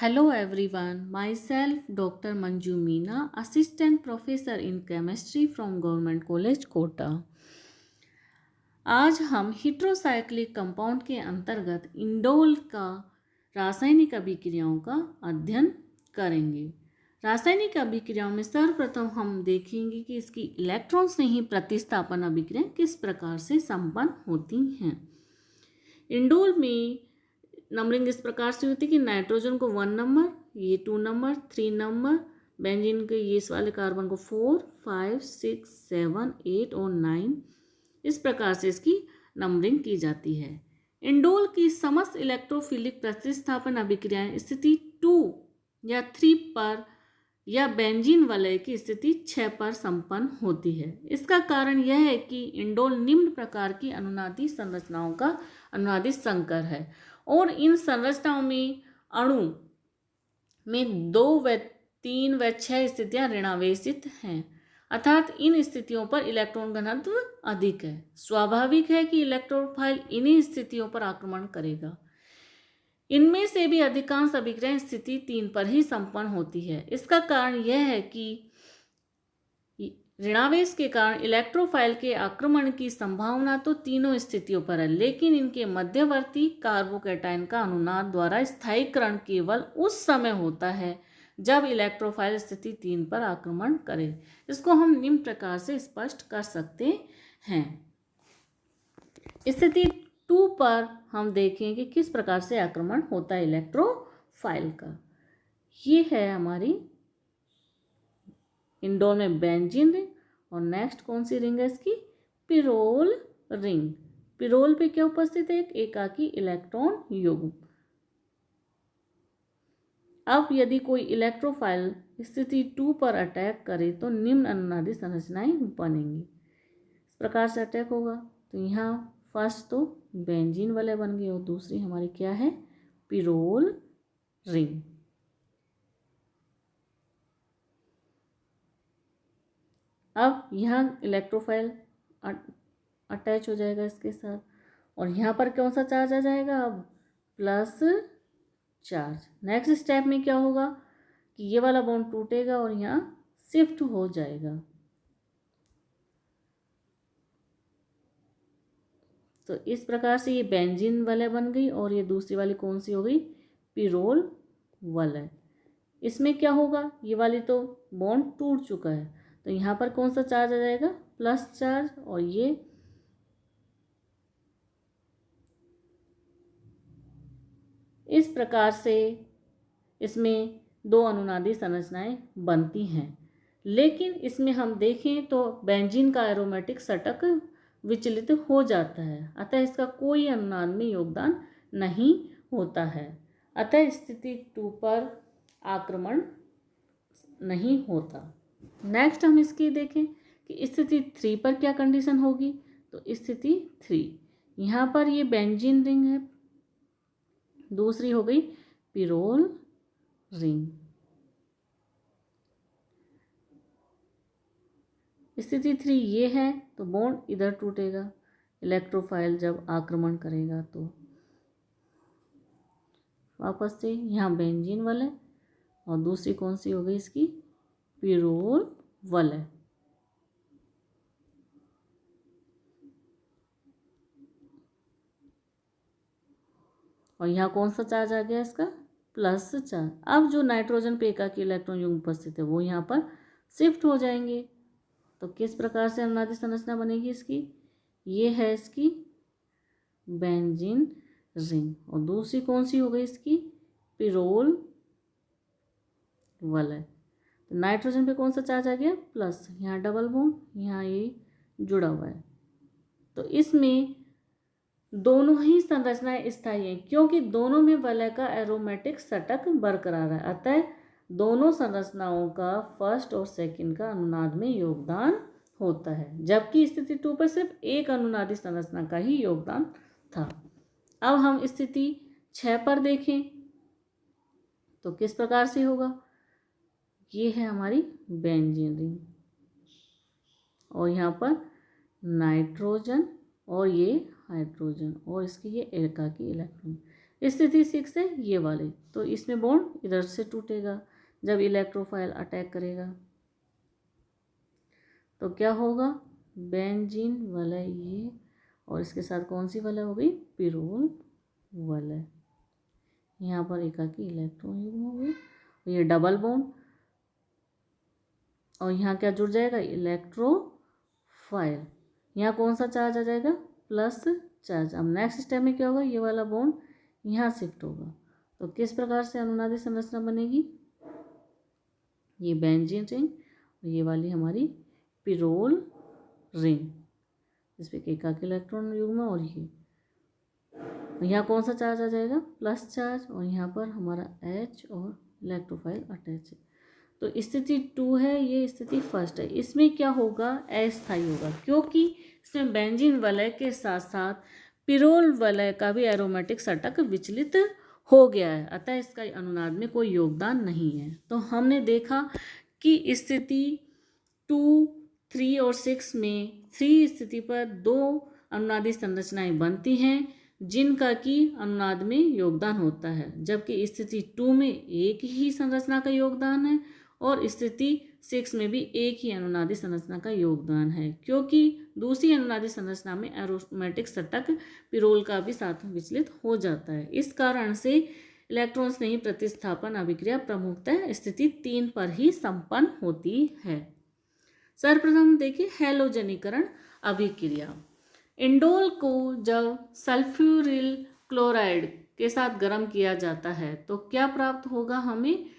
Hello everyone, myself Dr. Manju Meena, Assistant Professor in Chemistry from Government College Kota. आज हम heterocyclic compound के अंतर्गत indole का रासायनिक अभिक्रियाओं का अध्ययन करेंगे। रासायनिक अभिक्रियाओं में सर्वप्रथम हम देखेंगे कि इसकी इलेक्ट्रॉन से ही प्रतिस्थापन अभिक्रिया किस प्रकार से संपन्न होती हैं। इंडोल में नंबरिंग इस प्रकार से होती है कि नाइट्रोजन को 1 नंबर, ये 2 नंबर, 3 नंबर, बेंजीन के ये इस वाले कार्बन को 4, 5, 6, 7, 8 और 9, इस प्रकार से इसकी नंबरिंग की जाती है। इंडोल की समस्त इलेक्ट्रोफिलिक प्रतिस्थापन अभिक्रियाएं स्थिति 2 या 3 पर या बेंजीन वलय की स्थिति 6 पर संपन्न होती है। इसका कारण यह है कि इंडोल निम्न प्रकार की अनुनादी संरचनाओं का अनुनादी संकर है और इन संरचनाओं में अणु में 2 व 3 व 6 स्थितियां ऋणावेशित हैं, अर्थात इन स्थितियों पर इलेक्ट्रॉन घनत्व अधिक है। स्वाभाविक है कि इलेक्ट्रोफाइल इन्हीं स्थितियों पर आक्रमण करेगा। इनमें से भी अधिकांश अभिक्रियाएं स्थिति 3 पर ही संपन्न होती है। इसका कारण यह है कि ऋणावेश के कारण इलेक्ट्रोफाइल के आक्रमण की संभावना तो तीनों स्थितियों पर है, लेकिन इनके मध्यवर्ती कार्बोकैटायन का अनुनाद द्वारा स्थायीकरण केवल उस समय होता है जब इलेक्ट्रोफाइल स्थिति 3 पर आक्रमण करे। इसको हम निम्न प्रकार से स्पष्ट कर सकते हैं। स्थिति 2 पर हम देखें कि किस प्रकार से आक्रमण होता है इलेक्ट्रोफाइल का। ये है हमारी इंडोल में बेंजीन रिंग और नेक्स्ट कौन सी रिंग है इसकी? Pyrrole ring. पिरोल पे क्या उपस्थित है? एक एकाकी इलेक्ट्रॉन युग्म। अब यदि कोई इलेक्ट्रोफाइल स्थिति 2 पर अटैक करे तो निम्न अनुनादी संरचनाएं बनेंगी। इस प्रकार से अटैक होगा तो यहाँ फर्स्ट तो बेंजीन वलय बन गई और दूसरी हमारी क्या है? Pyrrole ring. अब यहाँ इलेक्ट्रोफाइल अटैच हो जाएगा इसके साथ और यहाँ पर कौन सा चार्ज आ जाएगा? अब प्लस चार्ज। नेक्स्ट स्टेप में क्या होगा कि ये वाला बॉन्ड टूटेगा और यहाँ शिफ्ट हो जाएगा। तो इस प्रकार से ये बेंजीन वलय बन गई और ये दूसरी वाली कौन सी हो गई? पिरोल वलय। इसमें क्या होगा? ये वाली तो बॉन्ड टूट चुका है तो यहाँ पर कौन सा चार्ज आ जाएगा? Plus charge. और ये इस प्रकार से इसमें 2 अनुनादी संरचनाएं बनती हैं, लेकिन इसमें हम देखें तो बेंजीन का एरोमेटिक षटक विचलित हो जाता है, अतः इसका कोई अनुनाद में योगदान नहीं होता है। अतः स्थिति 2 पर आक्रमण नहीं होता। नेक्स्ट हम इसकी देखें कि स्थिति 3 पर क्या कंडीशन होगी। तो स्थिति 3 यहाँ पर ये बेंजीन रिंग है, दूसरी हो गई पिरोल रिंग। स्थिति 3 ये है तो बॉन्ड इधर टूटेगा इलेक्ट्रोफाइल जब आक्रमण करेगा तो वापस से यहाँ बेंजीन वलय और दूसरी कौन सी हो गई इसकी? पिरोल वलय। और यहाँ कौन सा चार्ज आ गया इसका? Plus charge. अब जो नाइट्रोजन पे एकाकी इलेक्ट्रॉन युग्म उपस्थित है वो यहाँ पर शिफ्ट हो जाएंगे। तो किस प्रकार से अनुनादी संरचना बनेगी इसकी? ये है इसकी बेंजीन रिंग और दूसरी कौन सी हो गई इसकी? पिरोल वलय। तो नाइट्रोजन पे कौन सा चार्ज आ गया? प्लस। यहाँ डबल बॉन्ड, यहाँ ये जुड़ा हुआ है तो इसमें दोनों ही संरचनाएं स्थायी हैं क्योंकि दोनों में वलय का एरोमेटिक षटक बरकरार है, अतः दोनों संरचनाओं का फर्स्ट और सेकंड का अनुनाद में योगदान होता है, जबकि स्थिति 2 पर सिर्फ एक अनुनादी संरचना का ही योगदान था। अब हम स्थिति 6 पर देखें तो किस प्रकार से होगा। ये है हमारी बेंजीन रिंग और यहाँ पर नाइट्रोजन और ये हाइड्रोजन और इसकी ये एकाकी इलेक्ट्रॉन। स्थिति 6 है ये वाली, तो इसमें बॉन्ड इधर से टूटेगा जब इलेक्ट्रोफाइल अटैक करेगा। तो क्या होगा, बेंजीन वलय ये, और इसके साथ कौन सी वलय हो गई, पिरोल वलय। यहाँ पर एकाकी इलेक्ट्रॉन युग्म हो गई, ये डबल बॉन्ड, और यहाँ क्या जुड़ जाएगा, इलेक्ट्रोफाइल। यहाँ कौन सा चार्ज आ जाएगा, प्लस चार्ज। अब नेक्स्ट स्टेप में क्या होगा, ये वाला बॉन्ड यहाँ शिफ्ट होगा। तो किस प्रकार से अनुनादी संरचना बनेगी, ये बेंजीन रिंग, और ये वाली हमारी पिरोल रिंग, जिसपे एकाकी इलेक्ट्रॉन युग्म और ये यहाँ कौन सा चार्ज आ जाएगा, प्लस चार्ज, और यहाँ पर हमारा H और इलेक्ट्रोफाइल अटैच है। तो स्थिति 2 है, ये स्थिति फर्स्ट है। इसमें क्या होगा, अस्थायी होगा, क्योंकि इसमें बेंजीन वलय के साथ साथ पिरोल वलय का भी एरोमेटिक षटक विचलित हो गया है, अतः इसका अनुनाद में कोई योगदान नहीं है। तो हमने देखा कि स्थिति 2, 3 और 6 में 3 स्थिति पर 2 अनुनादी संरचनाएं बनती हैं जिनका कि अनुनाद में योगदान होता है, जबकि स्थिति 2 में एक ही संरचना का योगदान है और स्थिति 6 में भी एक ही अनुनादी संरचना का योगदान है, क्योंकि दूसरी अनुनादी संरचना में एरोमेटिक षटक पिरोल का भी साथ विचलित हो जाता है। इस कारण से इलेक्ट्रॉन स्नेही प्रतिस्थापन अभिक्रिया प्रमुखतः स्थिति 3 पर ही संपन्न होती है। सर्वप्रथम देखिए हैलोजनीकरण अभिक्रिया। इंडोल को जब सल्फ्यूरिल क्लोराइड के साथ गर्म किया जाता है तो क्या प्राप्त होगा हमें,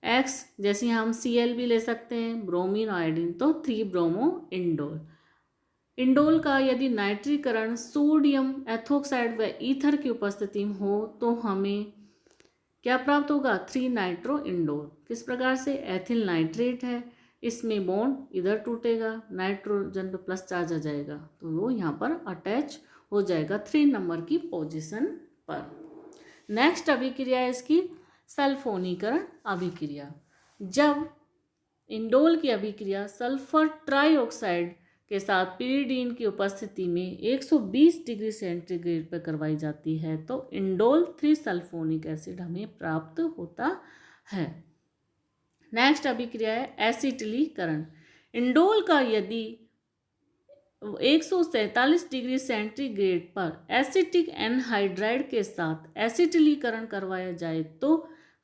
X, जैसे हम Cl भी ले सकते हैं, ब्रोमीन आयोडीन, तो 3 ब्रोमो इंडोल। इंडोल का यदि नाइट्रीकरण सोडियम एथोक्साइड व ईथर की उपस्थिति में हो तो हमें क्या प्राप्त होगा, 3 नाइट्रो इंडोल। किस प्रकार से, एथिल नाइट्रेट है, इसमें बॉन्ड इधर टूटेगा, नाइट्रोजन पे प्लस चार्ज आ जाएगा, तो वो यहाँ पर अटैच हो जाएगा 3 नंबर की पोजीशन पर। नेक्स्ट अभिक्रिया है इसकी सल्फोनीकरण अभिक्रिया। जब इंडोल की अभिक्रिया सल्फर ट्राइऑक्साइड के साथ पिरीडीन की उपस्थिति में 120 डिग्री सेंटीग्रेड पर करवाई जाती है तो इंडोल 3 सल्फोनिक एसिड हमें प्राप्त होता है। नेक्स्ट अभिक्रिया है एसिटिलीकरण। इंडोल का यदि 147 डिग्री सेंटीग्रेड पर एसिटिक एनहाइड्राइड के साथ एसिटिलीकरण करवाया जाए तो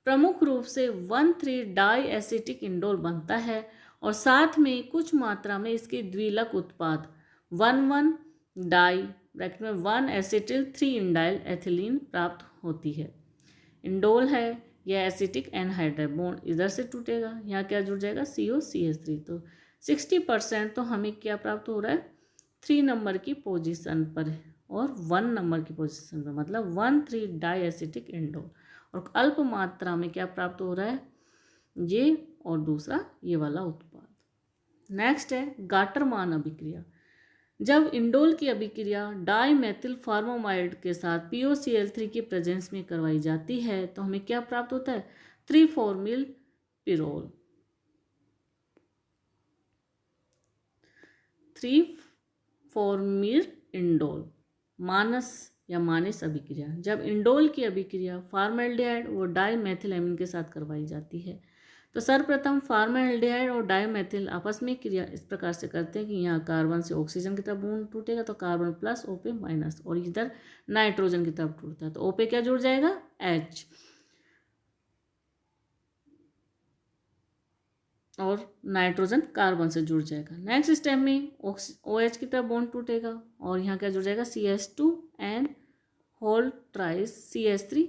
प्रमुख रूप से 1,3 डाई एसिटिक इंडोल बनता है और साथ में कुछ मात्रा में इसके द्विलक उत्पाद 1,1 डाई ब्रैकेट में 1 एसिटिल 3 इंडाइल एथिलीन प्राप्त होती है। इंडोल है यह एसिटिक एनहाइड्राइड, बॉन्ड इधर से टूटेगा, यहाँ क्या जुड़ जाएगा, COCH3। तो 60% तो हमें क्या प्राप्त हो रहा है, 3 नंबर की पोजीशन पर और 1 नंबर की पोजीशन पर, मतलब 1,3 डाई एसिटिक इंडोल। और अल्प मात्रा में क्या प्राप्त हो रहा है, ये और दूसरा ये वाला उत्पाद। नेक्स्ट है गाटरमान अभिक्रिया। जब इंडोल की अभिक्रिया डाईमेथिल फॉर्मामाइड के साथ POCl3 की प्रेजेंस में करवाई जाती है तो हमें क्या प्राप्त होता है, 3-फॉर्मिल पिरोल। 3-फॉर्मिल इंडोल मानस या मानिस अभिक्रिया। जब इंडोल की अभिक्रिया फॉर्मेल्डिहाइड और डाईमेथिलामीन के साथ करवाई जाती है तो सर्वप्रथम फॉर्मेल्डिहाइड और डाईमेथिल आपस में क्रिया इस प्रकार से करते हैं कि यहाँ कार्बन से ऑक्सीजन की तरफ बॉन्ड टूटेगा तो कार्बन प्लस OP माइनस, और इधर नाइट्रोजन की तरफ टूटता है तो OP क्या जुड़ जाएगा, H, और नाइट्रोजन कार्बन से जुड़ जाएगा। नेक्स्ट स्टेप में OH की तरफ बॉन्ड टूटेगा और यहाँ क्या जुड़ जाएगा, CH2 होल ट्राइस CH3,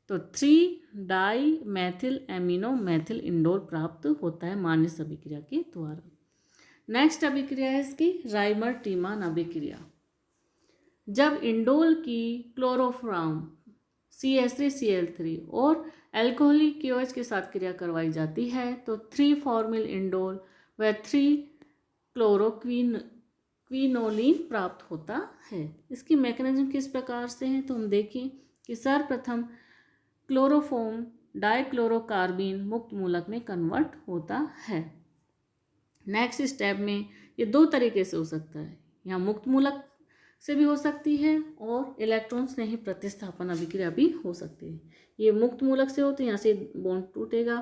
तो 3 di methyl amino methyl indole प्राप्त होता है मानिस अभिक्रिया के द्वारा। नेक्स्ट अभिक्रिया है इसकी राइमर टीमान अभिक्रिया। जब इंडोल की क्लोरोफॉर्म CH3Cl3 और एल्कोहलिक KOH के साथ क्रिया करवाई जाती है तो 3-फॉर्मिल इंडोल व 3-क्लोरोक्विनोलिन प्राप्त होता है। इसकी मैकेनिज्म किस प्रकार से है तो हम देखें कि सर्वप्रथम क्लोरोफॉर्म डाइक्लोरोकार्बिन मुक्त मूलक में कन्वर्ट होता है। नेक्स्ट स्टेप में ये 2 तरीके से हो सकता है, यहाँ मुक्त मूलक से भी हो सकती है और इलेक्ट्रॉन स्नेही प्रतिस्थापन अभिक्रिया भी हो सकती है। ये मुक्त मूलक से होती है, यहाँ से बॉन्ड टूटेगा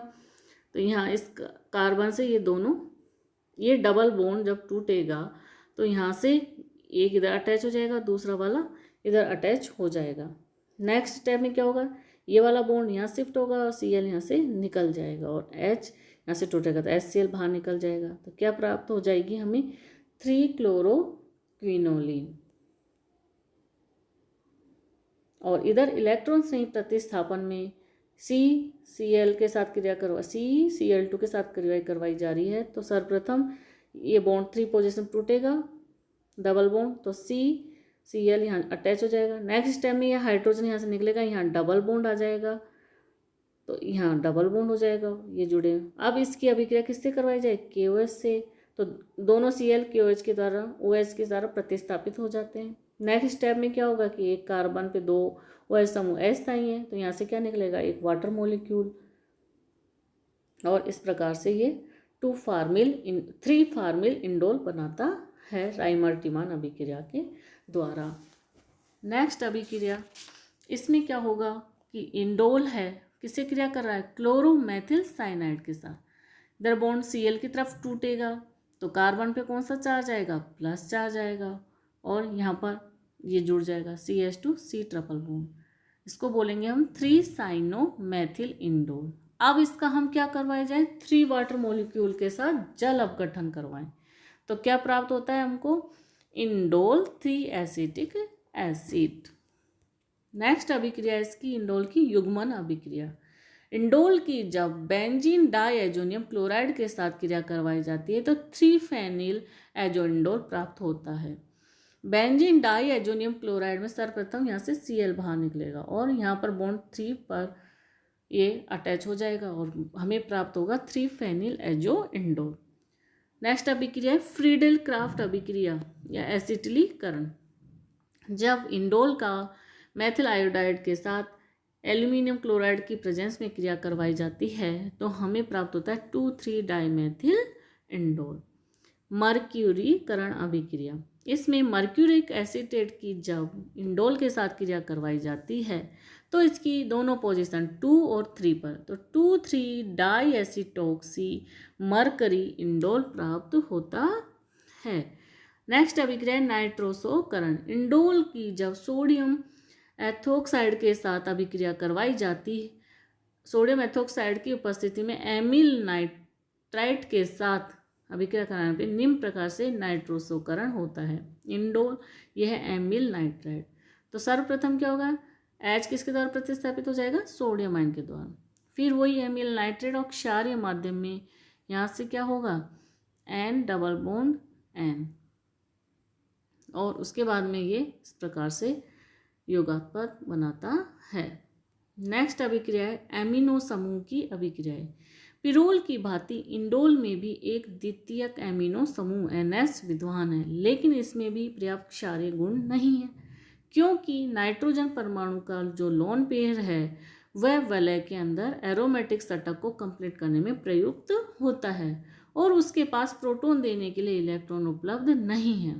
तो यहाँ इस कार्बन से ये दोनों, ये डबल बॉन्ड जब टूटेगा तो यहाँ से एक इधर अटैच हो जाएगा, दूसरा वाला इधर अटैच हो जाएगा। नेक्स्ट स्टेप में क्या होगा, ये वाला बॉन्ड यहाँ शिफ्ट होगा और Cl यहाँ से निकल जाएगा और H यहाँ से टूटेगा तो HCl बाहर निकल जाएगा। तो क्या प्राप्त हो जाएगी हमें 3-क्लोरोक्विनोलिन। और इधर इलेक्ट्रॉन संयुक्त प्रतिस्थापन में CCl के साथ क्रिया करवा CCl2 के साथ क्रिया करवाई जा रही है। तो सर्वप्रथम ये बॉन्ड 3 पोजीशन टूटेगा, डबल बॉन्ड, तो CCl यहाँ अटैच हो जाएगा। नेक्स्ट स्टेप में यह हाइड्रोजन यहाँ से निकलेगा, यहाँ डबल बॉन्ड आ जाएगा तो यहाँ डबल बॉन्ड हो जाएगा, ये जुड़े। अब इसकी अभिक्रिया किससे करवाई जाए, KOH से। तो दोनों Cl KOH के द्वारा OH के द्वारा प्रतिस्थापित हो जाते हैं। नेक्स्ट स्टेप में क्या होगा कि एक कार्बन पे 2 OH समूह H स्थायी है, तो यहाँ से क्या निकलेगा, एक वाटर मॉलिक्यूल। और इस प्रकार से ये 3 फार्मिल इंडोल बनाता है राइमर्टिमान अभिक्रिया के द्वारा। नेक्स्ट अभिक्रिया, इसमें क्या होगा कि इंडोल है, किससे क्रिया कर रहा है, क्लोरोमेथिल साइनाइड के साथ। इधर बॉन्ड Cl की तरफ टूटेगा तो कार्बन पे कौन सा चार्ज आएगा, प्लस चार्ज आएगा और यहाँ पर ये जुड़ जाएगा CH2C ट्रिपल बॉन्ड। इसको बोलेंगे हम 3-साइनोमेथिल इंडोल। अब इसका हम क्या करवाए जाए, 3 वाटर मॉलिक्यूल के साथ जल अपघटन करवाएं तो क्या प्राप्त होता है हमको, इंडोल 3 एसिटिक एसिड। नेक्स्ट अभिक्रिया इसकी इंडोल की युग्मन अभिक्रिया। इंडोल की जब बेंजीन डाइएजोनियम क्लोराइड के साथ क्रिया करवाई जाती है तो 3-फेनिल एजोइंडोल प्राप्त होता है। बेंजीन डाइएजोनियम क्लोराइड में सर्वप्रथम यहाँ से Cl बाहर निकलेगा और यहाँ पर बॉन्ड 3 पर ये अटैच हो जाएगा और हमें प्राप्त होगा 3-फेनिल एजोइंडोल। नेक्स्ट अभिक्रिया है फ्रीडेल क्राफ्ट अभिक्रिया या एसिटिलीकरण। जब इंडोल का मेथिल आयोडाइड के साथ एल्यूमिनियम क्लोराइड की प्रेजेंस में क्रिया करवाई जाती है तो हमें प्राप्त होता है 2,3-डाइमेथिल इंडोल। मर्क्यूरीकरण अभिक्रिया, इसमें मर्क्यूरिक एसीटेट की जब इंडोल के साथ क्रिया करवाई जाती है तो इसकी दोनों पोजीशन 2 और 3 पर, तो 2,3-डाइएसिटोक्सी मरकरी इंडोल प्राप्त होता है। नेक्स्ट अभिक्रिया नाइट्रोसोकरण। इंडोल की जब सोडियम एथोक्साइड के साथ अभिक्रिया करवाई जाती है, सोडियम एथोक्साइड की उपस्थिति में एमिल नाइट्राइट के साथ अभिक्रिया कराने पर निम्न प्रकार से नाइट्रोसोकरण होता है। इंडोल यह है एमिल नाइट्राइट। तो सर्वप्रथम क्या होगा, H किसके द्वारा प्रतिस्थापित हो जाएगा, सोडियम आयन के द्वारा। फिर वही एमिल नाइट्रेट और क्षारीय माध्यम में यहाँ से क्या होगा, N डबल बॉन्ड N और उसके बाद में ये इस प्रकार से योगात्मक बनाता है। नेक्स्ट अभिक्रिया है एमिनो समूह की अभिक्रिया। पिरोल की भांति इंडोल में भी एक द्वितीयक एमिनो समूह NH विद्यमान है, लेकिन इसमें भी पर्याप्त क्षारीय गुण नहीं है क्योंकि नाइट्रोजन परमाणु का जो लोन पेयर है वह वलय के अंदर एरोमेटिक षटक को कंप्लीट करने में प्रयुक्त होता है और उसके पास प्रोटॉन देने के लिए इलेक्ट्रॉन उपलब्ध नहीं है।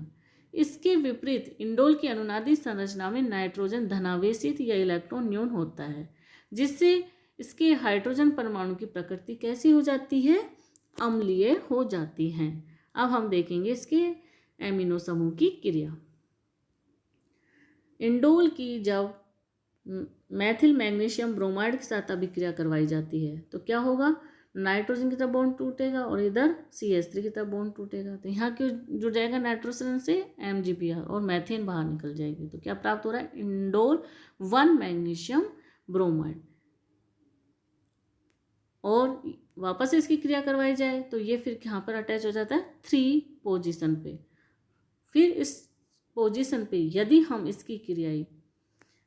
इसके विपरीत इंडोल की अनुनादी संरचना में नाइट्रोजन धनावेशित या इलेक्ट्रॉन न्यून होता है, जिससे इसके हाइड्रोजन परमाणु की प्रकृति कैसी हो जाती है, अम्लीय हो जाती है। अब हम देखेंगे इसके एमिनो समूह की क्रिया। इंडोल की जब मेथिल मैग्नीशियम ब्रोमाइड के साथ अभिक्रिया करवाई जाती है तो क्या होगा, नाइट्रोजन की तरफ बॉन्ड टूटेगा और इधर CH3 की तरफ बॉन्ड टूटेगा तो यहाँ क्यों जुड़ जाएगा, नाइट्रोजन से MgPr और मैथेन बाहर निकल जाएगी। तो क्या प्राप्त हो रहा है, इंडोल 1 मैग्नीशियम ब्रोमाइड। और वापस इसकी क्रिया करवाई जाए तो ये फिर यहाँ पर अटैच हो जाता है 3 पोजीशन पे। फिर इस पोजीशन पे यदि हम इसकी क्रियाएं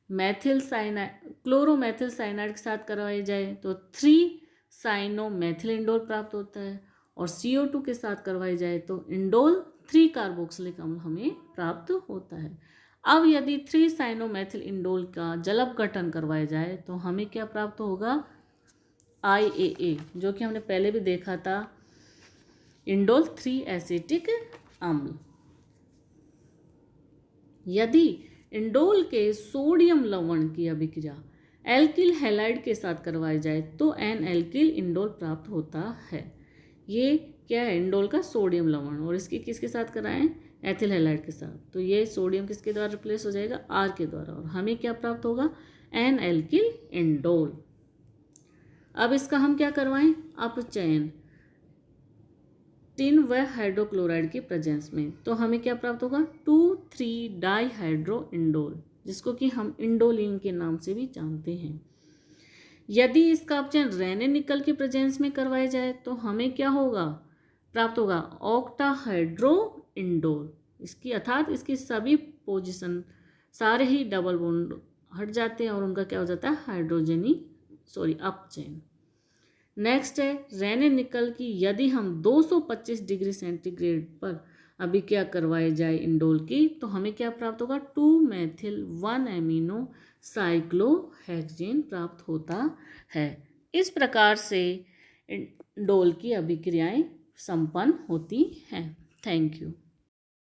मैथिल साइनाइड क्लोरोमेथिल साइनाइड के साथ करवाई जाए तो 3-साइनोमेथिल इंडोल प्राप्त होता है और CO2 के साथ करवाई जाए तो इंडोल 3 कार्बोक्सिलिक अम्ल हमें प्राप्त होता है। अब यदि 3-साइनोमेथिल इंडोल का जल अपघटन करवाया जाए तो हमें क्या प्राप्त होगा, IAA, जो कि हमने पहले भी देखा था, इंडोल 3 एसिटिक अम्ल। यदि इंडोल के सोडियम लवण की अभिक्रिया एल्किल हैलाइड के साथ करवाई जाए तो एन एल्किल इंडोल प्राप्त होता है। ये क्या है, इंडोल का सोडियम लवण, और इसकी किसके साथ कराएं, एथिल हैलाइड के साथ। तो ये सोडियम किसके द्वारा रिप्लेस हो जाएगा, आर के द्वारा, और हमें क्या प्राप्त होगा, एन एल्किल इंडोल। अब इसका हम क्या करवाएं, अपचयन टिन व हाइड्रोक्लोराइड के प्रेजेंस में। तो हमें क्या प्राप्त होगा, 2,3 डाईहाइड्रो इंडोल, जिसको कि हम इंडोलिन के नाम से भी जानते हैं। यदि इसका अपचयन रेनिन निकल के प्रेजेंस में करवाया जाए तो हमें क्या होगा, प्राप्त होगा ऑक्टाहाइड्रो इंडोल। इसकी अर्थात इसकी सभी पोजीशन सारे ही डबल बॉन्ड हट जाते हैं और उनका क्या हो जाता है, अपचयन। नेक्स्ट है रेनिन निकल की यदि हम 225 डिग्री सेंटीग्रेड पर अभिक्रिया करवाए जाए इंडोल की तो हमें क्या प्राप्त होगा, 2-मेथिल 1-एमिनो साइक्लोहेक्सेन प्राप्त होता है। इस प्रकार से इंडोल की अभिक्रियाएं संपन्न होती हैं। Thank you.